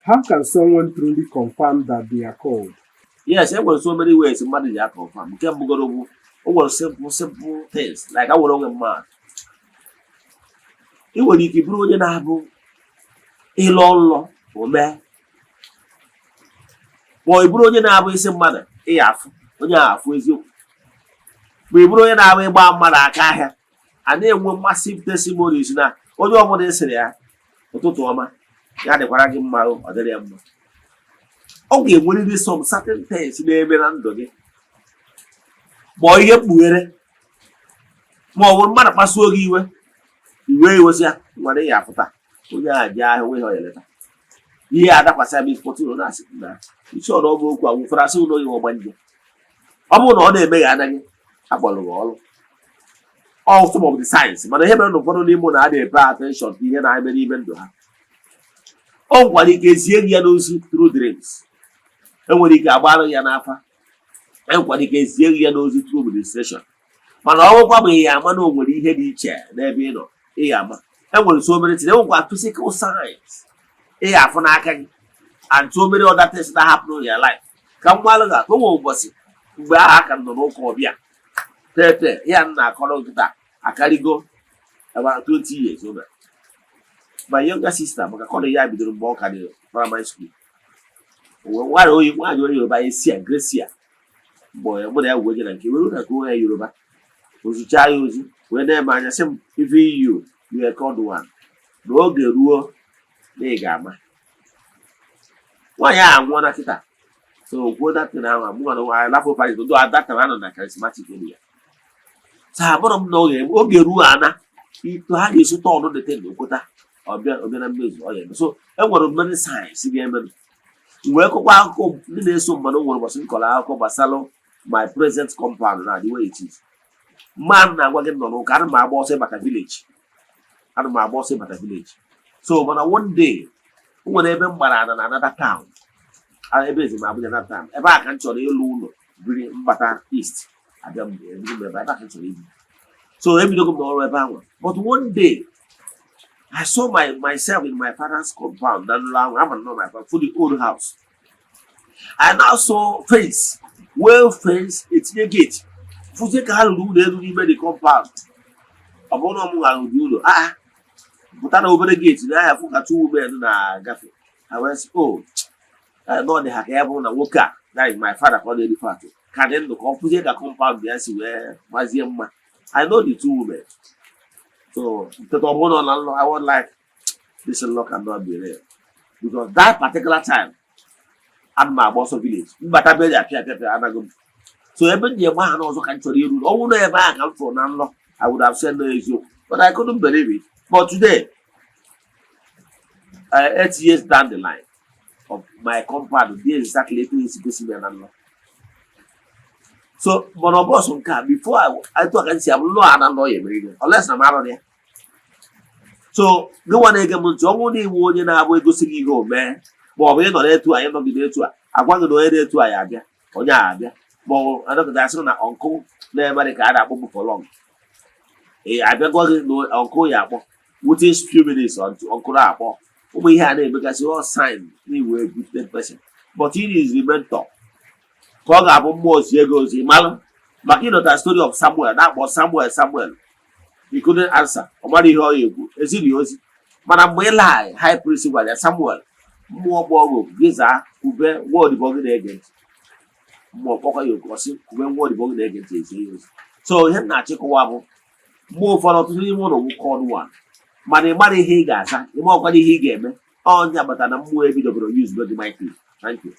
How can someone truly confirm that they are called? Yes, there were so many ways mmadụ ji confirm. Nke mbụgoro bụ o nwere simple things like I nwere onwe mmadụ. I nwere ike bụrụ onye na-abụ ịlọ nlọ o mee. Ma ị bụrụ onye na-abụ isi mmadụ ịya afụ onye a afụ eziokwu. Ma ị bụrụ onye na-abụ ịgba mmadụ aka ahịa a na-enwe massive testimonies na onye ọbụla esiri ya ụtụtụ ọma ya dịkwara gị mma ọ dịrị ya mma. Ọ ga-enwerịrị some certain things na-eme na ndụ gị ma ọ ihe mkpughere ma ọ bụrụ mmadụ kpasuo gị iwe iwesị ya nwere ya afụta onye a ji ahịa onwe ha ọ yeleta ihe adakwasị abịa spọtụrụ na asị na isi ọrụ ọbụ okwu agwụfere asị ụlọ ihe ọgba nje ọ bụrụ na ọ na-eme ya anaghị akpọrọ gị ọrụ all some of the signs mana ihe mere na ụfọdụ n'ime na a na-epe attention ihe na-eme n'ime ndụ ha ọ nkwara ike zie gị ya n'ozi through dreams enwere ike agbarụ ya n'afa enwere ike zie gị ya n'ozi through administration mana ọ bụkwa bụ ihe ama na o nwere ihe dị iche n'ebe ị nọ ihe ama enwere so many things enwekwa physical signs ihe afụ n'aka gị and so many other things that happen in your life ka mgbalụ ga-atụ nwe ụbọchị mgbe ahụ aka nọ n'ụka ọbịa tete ya na-akọrọ nkịta akarịgo about 20 years old. My younger sister maka kọrọ ya bidoro mgbe ọ ka dị primary school nwaanyị onye Yoruba esi Gracia mgbe mụ na ya wee je na nke were na ka onye Yoruba ozucha ya ozi wee na-eme anya sị m ife you were called one n'oge ruo na ị ga-ama nwaanyị ahụ anwụọ na kịta so kwuo datin ahụ amụọ na nwaanyị lafọ paris odo adata na anọ na charismatic elu ya saa bụrụ m na oge ruo ana ito ha ga-esi tọọnụ dete na okweta ọbịa na mmezu ọ ya eme so enwere many signs ga-eme wee kọkwa akụkọ ndị na-eso mmanụ nwere ụbọchị m kọrọ akụkọ gbasara my present compound na the way it is mmadụ na-agwa gị nọ n'ụka ana m agba ọsọ ịbata village so mana one day o nwere ebe m gbara ana na another town ebe ezi m Abuja na town ebe a ka m chọrọ ịlụ ụlọ biri mbata east abịa ebe a ka m chọrọ ibi so ebidogo m n'ọrụ ebe ahụ but one day I saw myself in my father's compound that long I'm not my father, for the old house. I now saw fence, well fence, it's a gate. Fuje ka halu de do the compound. Abono mu halu do. But I over the gate, I have got two men na gafe. I was I know the hakebo na woka. That is my father called the father. Can then look fuje ka compound there see where was yemma. I know the two women. So I was like, this law cannot be real. Because that particular time, I'm my boss of village. But I bet so every year man also can tell you, oh, never I come from Nanlo, I would have said no issue. But I couldn't believe it. But today, 8 years down the line of my compound, there is exactly 8 years to see Nanlo. So, but of course, before I talk and say, I'm not an lawyer, unless I'm out of there. So, no one again will only warn you now, we're going to go, man. But we're not there to, I am not there to, I want to know there to Ayabia, or Yabia. But I don't that's not uncle, never the car for long. I beg to know Uncle Yabo, within few minutes on to Uncle Abo. We had it because you all signed, we were a good person. But he is the mentor. Talk about more years ago, but you know that story of Samuel, that was Samuel. He couldn't answer. Omari how you is it yours? Madam Wela, high priest Samuel, more bogo, Giza, who bear word bogging agent. More poker you gossip, when word bogging agent is. So him not check wabo. More for 3 more who called one. Money he got, the more money he gave me. On Yabatan, I'm more able to use very mighty. Thank you.